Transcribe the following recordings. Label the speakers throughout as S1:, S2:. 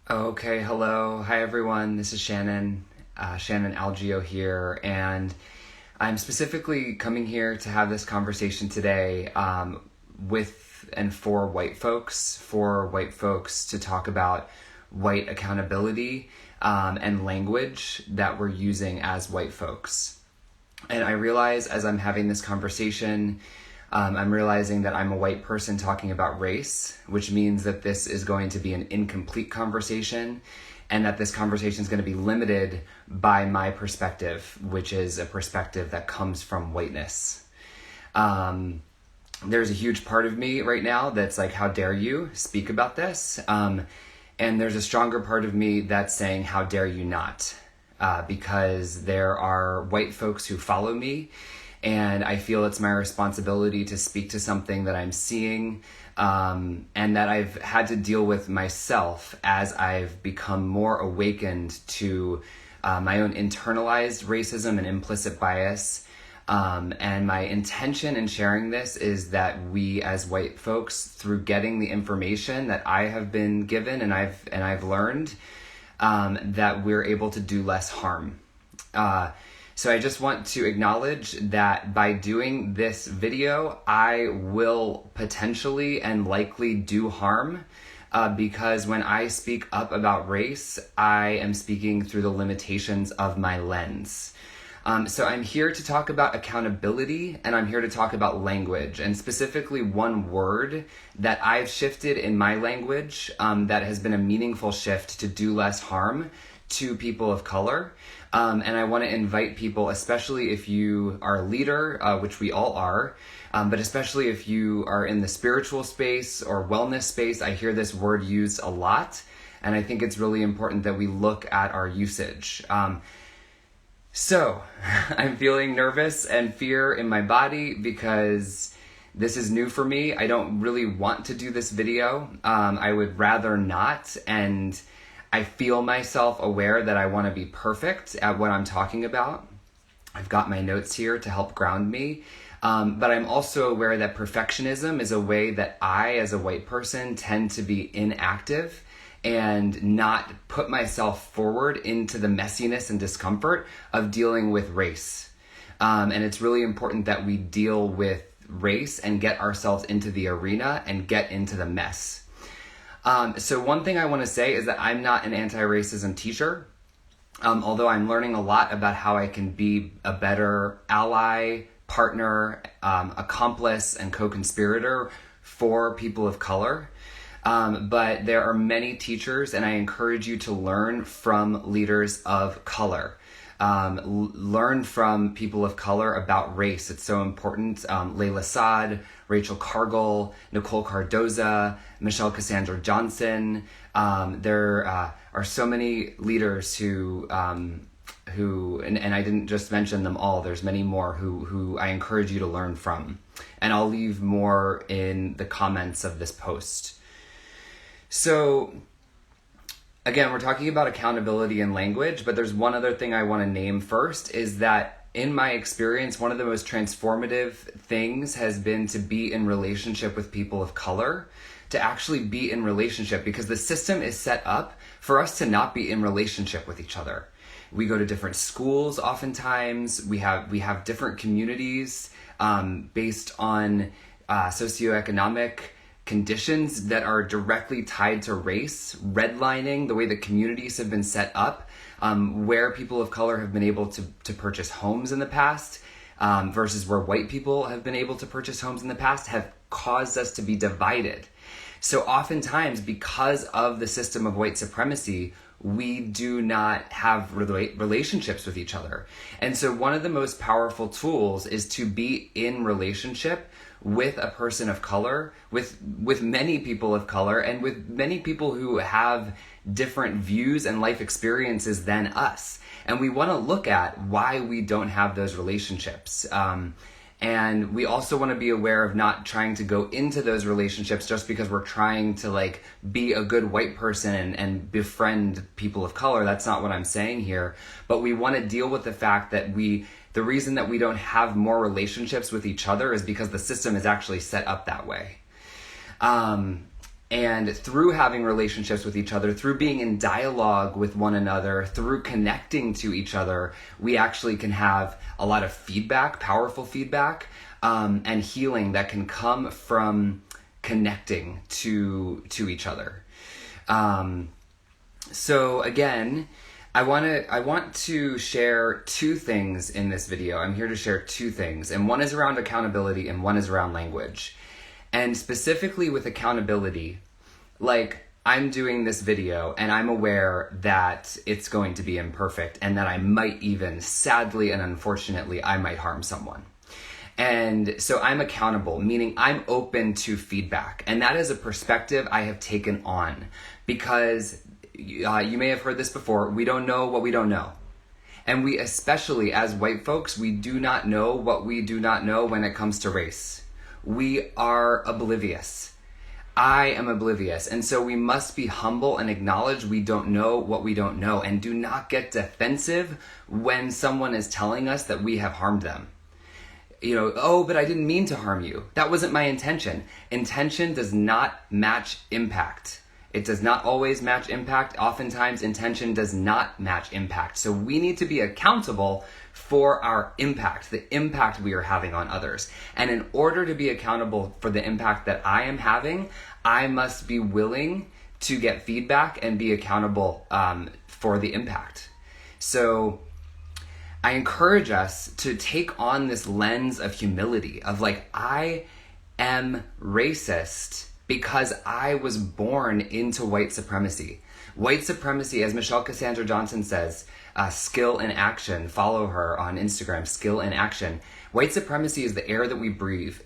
S1: Okay, hello. Hi, everyone. This is Shannon Algio here, and I'm specifically coming here to have this conversation today with and for white folks to talk about white accountability and language that we're using as white folks. And I realize as I'm having this conversation, I'm realizing that I'm a white person talking about race, which means that this is going to be an incomplete conversation and that this conversation is going to be limited by my perspective, which is a perspective that comes from whiteness. There's a huge part of me right now that's like, how dare you speak about this? And there's a stronger part of me that's saying, how dare you not? Because there are white folks who follow me, and I feel it's my responsibility to speak to something that I'm seeing and that I've had to deal with myself as I've become more awakened to my own internalized racism and implicit bias. And my intention in sharing this is that we as white folks, through getting the information that I have been given and I've learned, that we're able to do less harm. So I just want to acknowledge that by doing this video, I will potentially and likely do harm because when I speak up about race, I am speaking through the limitations of my lens. So I'm here to talk about accountability, and I'm here to talk about language, and specifically one word that I've shifted in my language that has been a meaningful shift to do less harm to people of color. And I want to invite people, especially if you are a leader, which we all are, but especially if you are in the spiritual space or wellness space, I hear this word used a lot, and I think it's really important that we look at our usage. So I'm feeling nervous and fear in my body because this is new for me. I don't really want to do this video. I would rather not, and I feel myself aware that I want to be perfect at what I'm talking about. I've got my notes here to help ground me. But I'm also aware that perfectionism is a way that I, as a white person, tend to be inactive and not put myself forward into the messiness and discomfort of dealing with race. And it's really important that we deal with race and get ourselves into the arena and get into the mess. So one thing I want to say is that I'm not an anti-racism teacher, although I'm learning a lot about how I can be a better ally, partner, accomplice, and co-conspirator for people of color. But there are many teachers, and I encourage you to learn from leaders of color. Learn from people of color about race. It's so important. Layla Saad, Rachel Cargle, Nicole Cardoza, Michelle Cassandra Johnson. There are so many leaders who and I didn't just mention them all. There's many more who I encourage you to learn from. And I'll leave more in the comments of this post. So, again, we're talking about accountability and language, but there's one other thing I want to name first, is that in my experience, one of the most transformative things has been to be in relationship with people of color, to actually be in relationship, because the system is set up for us to not be in relationship with each other. We go to different schools oftentimes, we have different communities based on socioeconomic conditions that are directly tied to race, redlining the way that communities have been set up, where people of color have been able to purchase homes in the past versus where white people have been able to purchase homes in the past, have caused us to be divided. So oftentimes, because of the system of white supremacy, we do not have relationships with each other. And so one of the most powerful tools is to be in relationship with a person of color, with many people of color, and with many people who have different views and life experiences than us. And we want to look at why we don't have those relationships. And we also want to be aware of not trying to go into those relationships just because we're trying to be a good white person and befriend people of color. That's not what I'm saying here. But we want to deal with the fact that the reason that we don't have more relationships with each other is because the system is actually set up that way. And through having relationships with each other, through being in dialogue with one another, through connecting to each other, we actually can have a lot of feedback, powerful feedback, and healing that can come from connecting to each other. So again, I want to share two things in this video. I'm here to share two things, and one is around accountability and one is around language. And specifically with accountability, like, I'm doing this video and I'm aware that it's going to be imperfect and that I might even, sadly and unfortunately, I might harm someone. And so I'm accountable, meaning I'm open to feedback. And that is a perspective I have taken on because you may have heard this before, we don't know what we don't know. And we, especially as white folks, we do not know what we do not know when it comes to race. We are oblivious. I am oblivious. And so we must be humble and acknowledge we don't know what we don't know, and do not get defensive when someone is telling us that we have harmed them. You know, oh, but I didn't mean to harm you. That wasn't my intention. Intention does not match impact. It does not always match impact. Oftentimes, intention does not match impact. So we need to be accountable for our impact, the impact we are having on others. And in order to be accountable for the impact that I am having, I must be willing to get feedback and be accountable for the impact. So I encourage us to take on this lens of humility, of like, I am racist because I was born into white supremacy. White supremacy, as Cassandra Johnson says, skill in action. Follow her on Instagram, skill in action. White supremacy is the air that we breathe.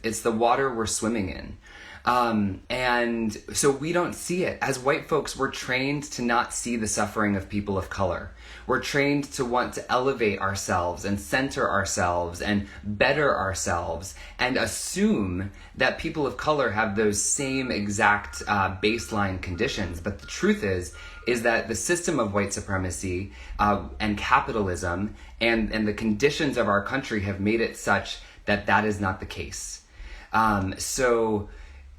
S1: It's the water we're swimming in. And so we don't see it. As white folks, we're trained to not see the suffering of people of color. We're trained to want to elevate ourselves and center ourselves and better ourselves and assume that people of color have those same exact baseline conditions. But the truth is that the system of white supremacy and capitalism and the conditions of our country have made it such that that is not the case. So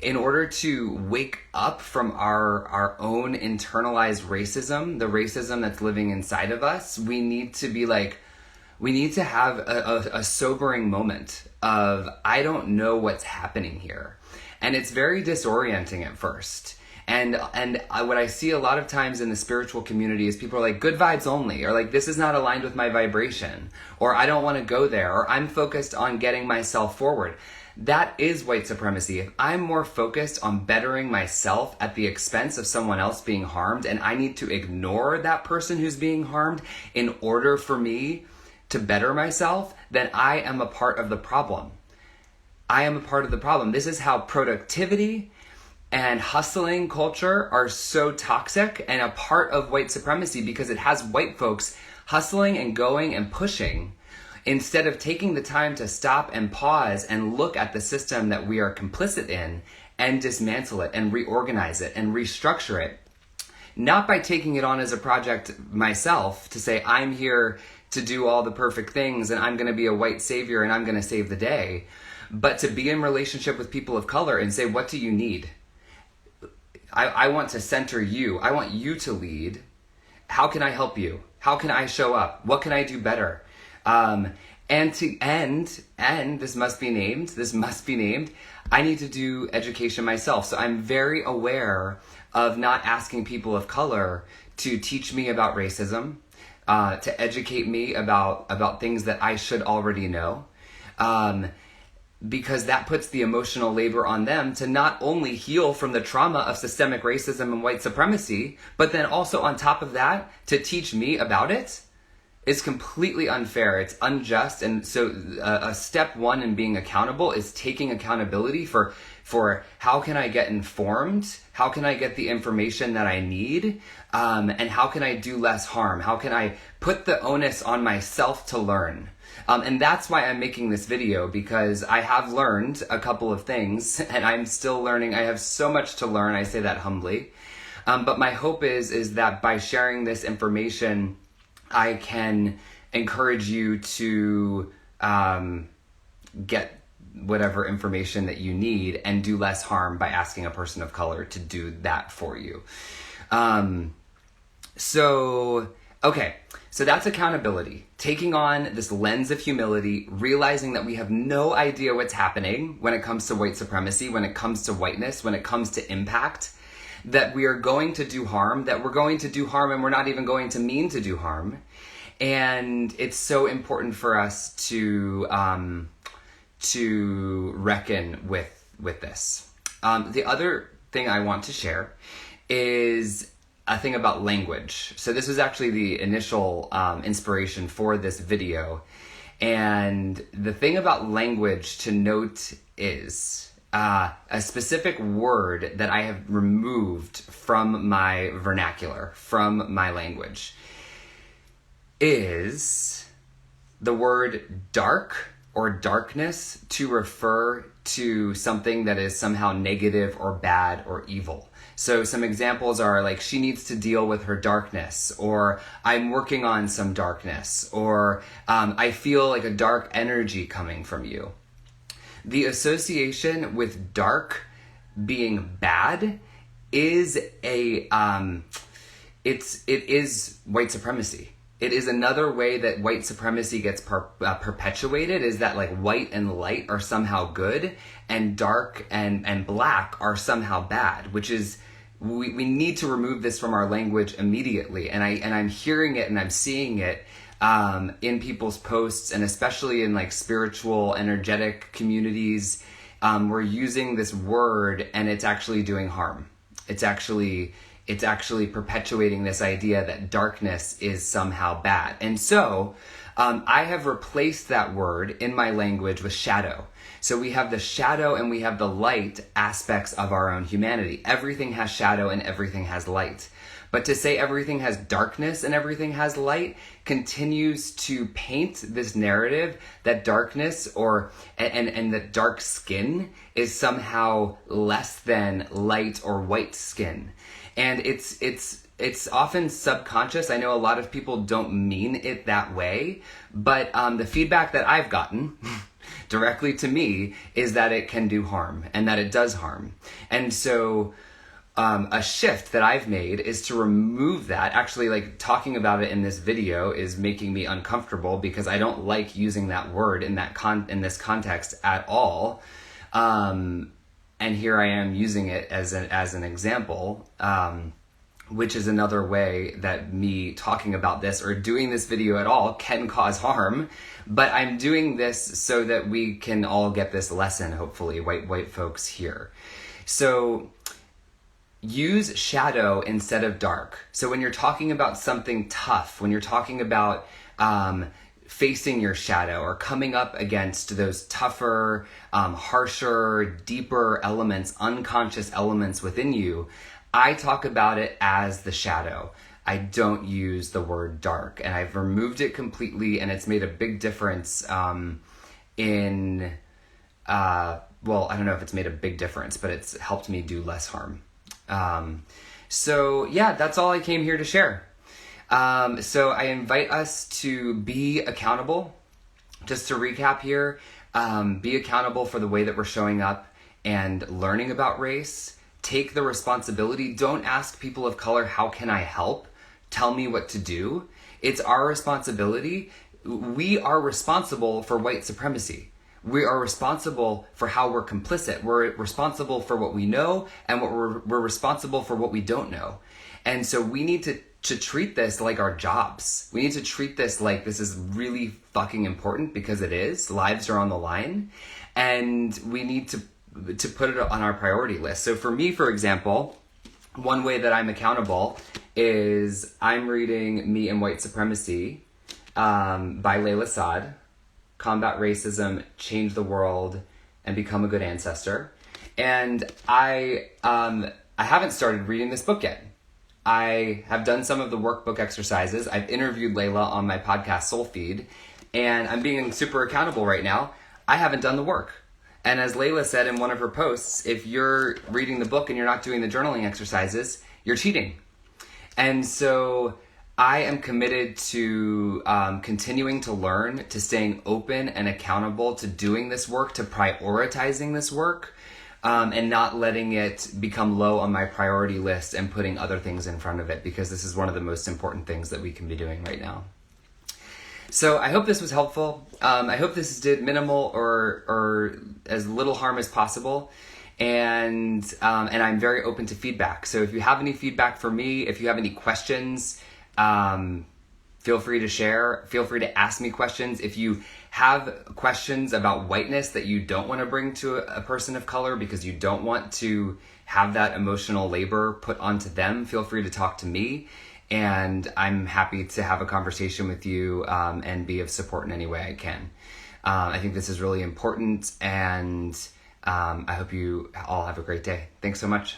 S1: in order to wake up from our own internalized racism, the racism that's living inside of us, we need to be like, we need to have a sobering moment of, I don't know what's happening here. And it's very disorienting at first. And what I see a lot of times in the spiritual community is people are like, good vibes only, or like, this is not aligned with my vibration, or I don't want to go there, or I'm focused on getting myself forward. That is white supremacy. If I'm more focused on bettering myself at the expense of someone else being harmed, and I need to ignore that person who's being harmed in order for me to better myself, then I am a part of the problem. I am a part of the problem. This is how productivity and hustling culture are so toxic and a part of white supremacy, because it has white folks hustling and going and pushing instead of taking the time to stop and pause and look at the system that we are complicit in and dismantle it and reorganize it and restructure it. Not by taking it on as a project myself to say, I'm here to do all the perfect things and I'm going to be a white savior and I'm going to save the day, but to be in relationship with people of color and say, what do you need? I want to center you. I want you to lead. How can I help you? How can I show up? What can I do better? And to end, this must be named, I need to do education myself. So I'm very aware of not asking people of color to teach me about racism, to educate me about things that I should already know, because that puts the emotional labor on them to not only heal from the trauma of systemic racism and white supremacy, but then also on top of that, to teach me about it. It's completely unfair. It's unjust. And so a step one in being accountable is taking accountability for how can I get informed? How can I get the information that I need? And how can I do less harm? How can I put the onus on myself to learn? And that's why I'm making this video, because I have learned a couple of things and I'm still learning. I have so much to learn. I say that humbly. But my hope is that by sharing this information, I can encourage you to get whatever information that you need and do less harm by asking a person of color to do that for you. So that's accountability. Taking on this lens of humility, realizing that we have no idea what's happening when it comes to white supremacy, when it comes to whiteness, when it comes to impact, that we are going to do harm, that we're going to do harm and we're not even going to mean to do harm. And it's so important for us to reckon with this. The other thing I want to share is a thing about language. So this was actually the initial inspiration for this video. And the thing about language to note is a specific word that I have removed from my vernacular, from my language, is the word dark or darkness to refer to something that is somehow negative or bad or evil. So some examples are like, she needs to deal with her darkness, or I'm working on some darkness, or I feel like a dark energy coming from you. The association with dark being bad is it is white supremacy. It is another way that white supremacy gets perpetuated, is that like white and light are somehow good and dark and black are somehow bad, which is, we need to remove this from our language immediately. And I'm hearing it and I'm seeing it in people's posts, and especially in like spiritual, energetic communities. We're using this word and it's actually doing harm. It's actually perpetuating this idea that darkness is somehow bad. And so I have replaced that word in my language with shadow. So we have the shadow and we have the light aspects of our own humanity. Everything has shadow and everything has light. But to say everything has darkness and everything has light continues to paint this narrative that darkness and that dark skin is somehow less than light or white skin. And it's often subconscious. I know a lot of people don't mean it that way, but the feedback that I've gotten directly to me is that it can do harm and that it does harm. And so a shift that I've made is to remove that. Actually, like talking about it in this video is making me uncomfortable because I don't like using that word in this context at all. And here I am using it as an example, which is another way that me talking about this or doing this video at all can cause harm. But I'm doing this so that we can all get this lesson, hopefully, white folks here. So use shadow instead of dark. So when you're talking about something tough, when you're talking about facing your shadow or coming up against those tougher, harsher, deeper elements, unconscious elements within you, I talk about it as the shadow. I don't use the word dark, and I've removed it completely, and it's made a big difference in, well, I don't know if it's made a big difference, but it's helped me do less harm. So yeah, that's all I came here to share. So I invite us to be accountable. Just to recap here, be accountable for the way that we're showing up and learning about race. Take the responsibility. Don't ask people of color, how can I help? Tell me what to do. It's our responsibility. We are responsible for white supremacy. We are responsible for how we're complicit. We're responsible for what we know, and we're responsible for what we don't know. And so we need to treat this like our jobs. We need to treat this like this is really fucking important, because it is. Lives are on the line, and we need to put it on our priority list. So for me, for example, one way that I'm accountable is I'm reading Me and White Supremacy by Layla Saad. Combat Racism, Change the World, and Become a Good Ancestor. And I haven't started reading this book yet. I have done some of the workbook exercises. I've interviewed Layla on my podcast Soul Feed, and I'm being super accountable right now. I haven't done the work. And as Layla said in one of her posts, if you're reading the book and you're not doing the journaling exercises, you're cheating. And so I am committed to continuing to learn, to staying open and accountable to doing this work, to prioritizing this work, and not letting it become low on my priority list and putting other things in front of it, because this is one of the most important things that we can be doing right now. So I hope this was helpful. I hope this did minimal or as little harm as possible. And I'm very open to feedback. So if you have any feedback for me, if you have any questions, feel free to share. Feel free to ask me questions. If you have questions about whiteness that you don't want to bring to a person of color because you don't want to have that emotional labor put onto them, feel free to talk to me. And I'm happy to have a conversation with you and be of support in any way I can. I think this is really important, and I hope you all have a great day. Thanks so much.